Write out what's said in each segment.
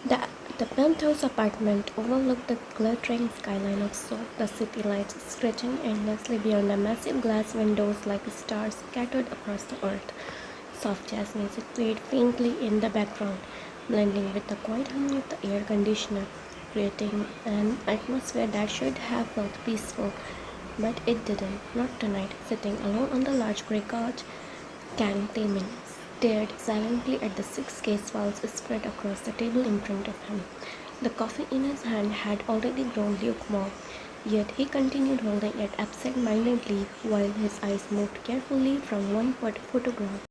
The, the penthouse apartment overlooked the glittering skyline of Seoul, the city lights stretching endlessly beyond the massive glass windows like stars scattered across the earth. Soft jazz music played faintly in the background, blending with the quiet hum of the air conditioner, creating an atmosphere that should have felt peaceful. But it didn't, not tonight. Sitting alone on the large grey couch, Taemin stared silently at the 6 case files spread across the table in front of him. The coffee in his hand had already grown lukewarm, yet he continued holding it absent-mindedly while his eyes moved carefully from one photograph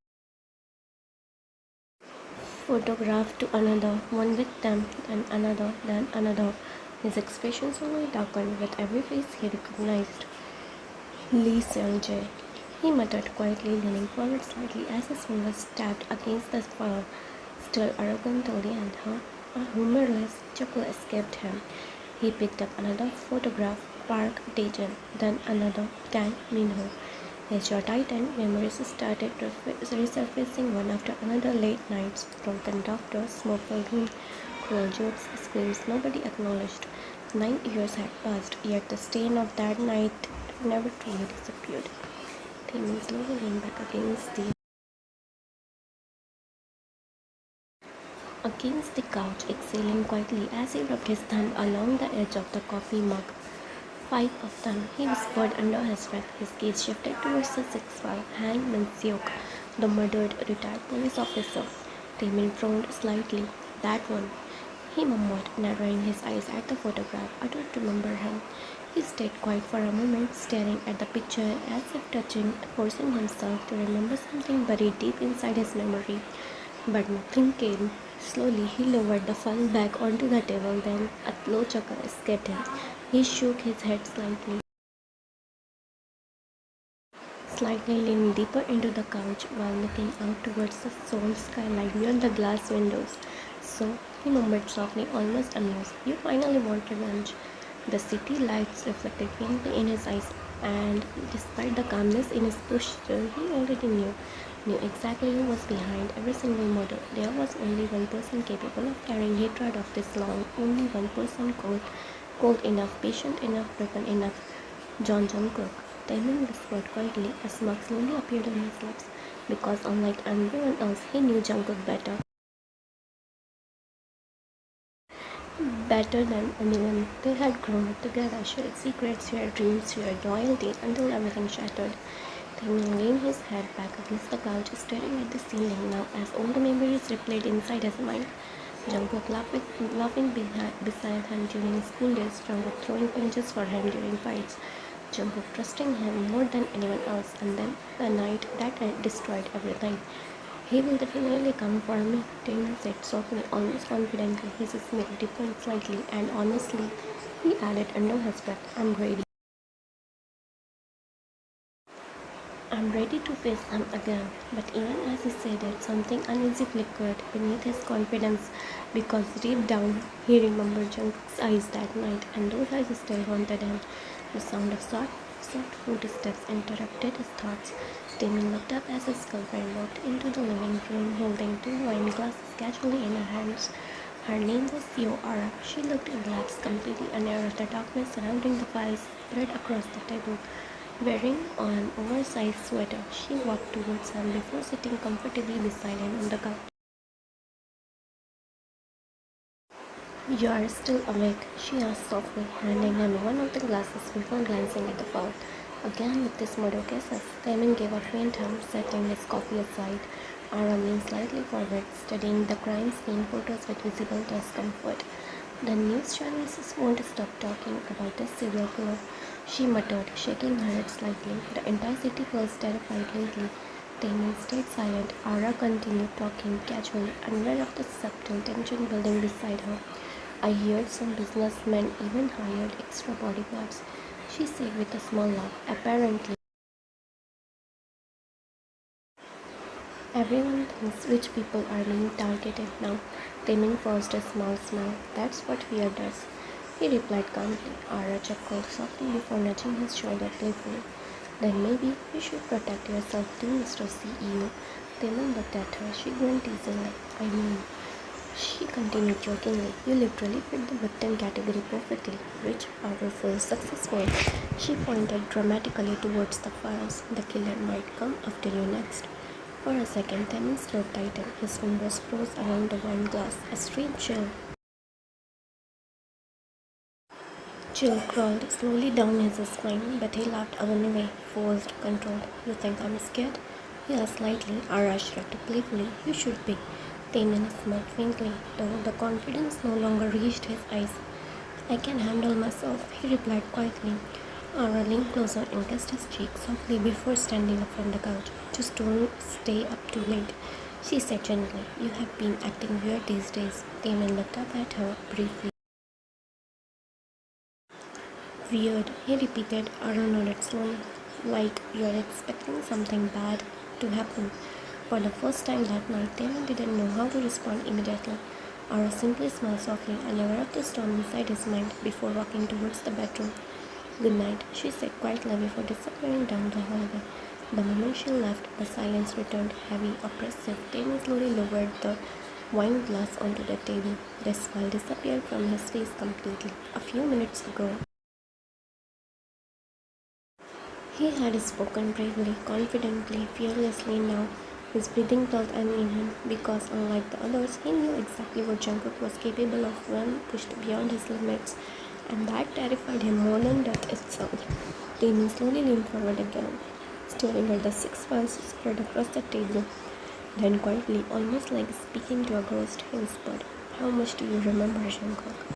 to another, one victim, then another. His expression slowly darkened with every face he recognized. Lee Seung-jae, he muttered quietly, leaning forward slightly as his fingers tapped against the file. Still arrogantly, and a humorless chuckle escaped him. He picked up another photograph, Park Dae-jun, then another, Kang Min-ho. His jaw tightened, memories started resurfacing one after another: late nights, drunken laughter, smoke-filled room, cruel jokes, screams nobody acknowledged. 9 years had passed, yet the stain of that night never truly disappeared. Taemin slowly leaned back against the couch, exhaling quietly as he rubbed his thumb along the edge of the coffee mug. 5 of them, he whispered under his breath. His gaze shifted towards the sixth file, Han Min-seok, the murdered retired police officer. Taemin frowned slightly. That one, he murmured, narrowing his eyes at the photograph. I don't remember him. He stayed quiet for a moment, staring at the picture as if forcing himself to remember something buried deep inside his memory. But nothing came. Slowly, he lowered the file back onto the table, then a low chuckle escaped him. He shook his head slightly leaning deeper into the couch while looking out towards the Seoul skyline beyond the glass windows. So, he murmured softly, almost amused, you finally want revenge. The city lights reflected faintly in his eyes, and despite the calmness in his posture, he already knew exactly who was behind every single murder. There was only one person capable of carrying hatred of this long, only one person cold enough, patient enough, broken enough. Jungkook. Taemin whispered quietly. A smirk slowly appeared on his lips, because unlike everyone else, he knew Jungkook better than anyone. They had grown up together, shared secrets, shared dreams, shared loyalty, until everything shattered. Taemin leaned his head back against the couch, staring at the ceiling now as all the memories replayed inside his mind. Jungkook laughing beside him during school days, Jungkook throwing punches for him during fights, Jungkook trusting him more than anyone else, and then the night that destroyed everything. He will definitely come for me, Taemin said softly, almost confidently. His smile deepened slightly, and honestly, he added under his breath, I'm ready to face him again. But even as he said it, something uneasy flickered beneath his confidence, because deep down he remembered Jungkook's eyes that night, and those eyes still haunted him. The sound of soft footsteps interrupted his thoughts. Taemin looked up as his girlfriend walked into the living room, holding 2 wine glasses casually in her hands. Her name was Ara. She looked relaxed, completely unaware of the darkness surrounding the files spread across the table. Wearing an oversized sweater, she walked towards him before sitting comfortably beside him on the couch. You are still awake, she asked softly, handing him one of the glasses before glancing at the file. Again with these murder cases. Taemin gave a faint hum, setting his coffee aside. Ara leaned slightly forward, studying the crime scene photos with visible discomfort. The news channels won't stop talking about this serial killer, she muttered, shaking her head slightly. The entire city feels terrified lately. Taemin stayed silent. Ara continued talking casually, unaware of the subtle tension building beside her. I heard some businessmen even hired extra bodyguards, she said with a small laugh. Apparently, everyone thinks rich people are being targeted now. Taemin forced a small smile. That's what fear does, he replied calmly. Ara chuckled softly before nudging his shoulder playfully. Then maybe you should protect yourself too, Mr. CEO. Taemin looked at her. She grinned teasingly. I mean, She continued jokingly. You literally fit the victim category perfectly. Rich, powerful, successful. She pointed dramatically towards the files. The killer might come after you next. For a second, Taemin's throat tightened. His fingers closed around the wine glass. A strange chill crawled slowly down his spine, but he laughed anyway, forced, controlled. You think I'm scared? Yeah, slightly. Arash shrugged playfully. You should be. Taemin smiled faintly, though the confidence no longer reached his eyes. I can handle myself, he replied quietly. Ara leaned closer and kissed his cheek softly before standing up from the couch. Just don't stay up too late, she said gently. You have been acting weird these days. Taemin looked up at her briefly. Weird, he repeated. Ara nodded slowly, like you're expecting something bad to happen. For the first time that night, Taemin didn't know how to respond immediately. Ara simply smiled softly, unaware of the storm inside his mind, before walking towards the bedroom. Good night, she said quietly before disappearing down the hallway. The moment she left, the silence returned, heavy, oppressive. Taemin slowly lowered the wine glass onto the table. The smile disappeared from his face completely. A few minutes ago, he had spoken bravely, confidently, fearlessly. Now his breathing felt uneven because, unlike the others, he knew exactly what Jungkook was capable of when pushed beyond his limits, and that terrified him more than death itself. Taemin slowly leaned forward again, staring at the six files spread across the table. Then quietly, almost like speaking to a ghost, he whispered, How much do you remember, Jungkook?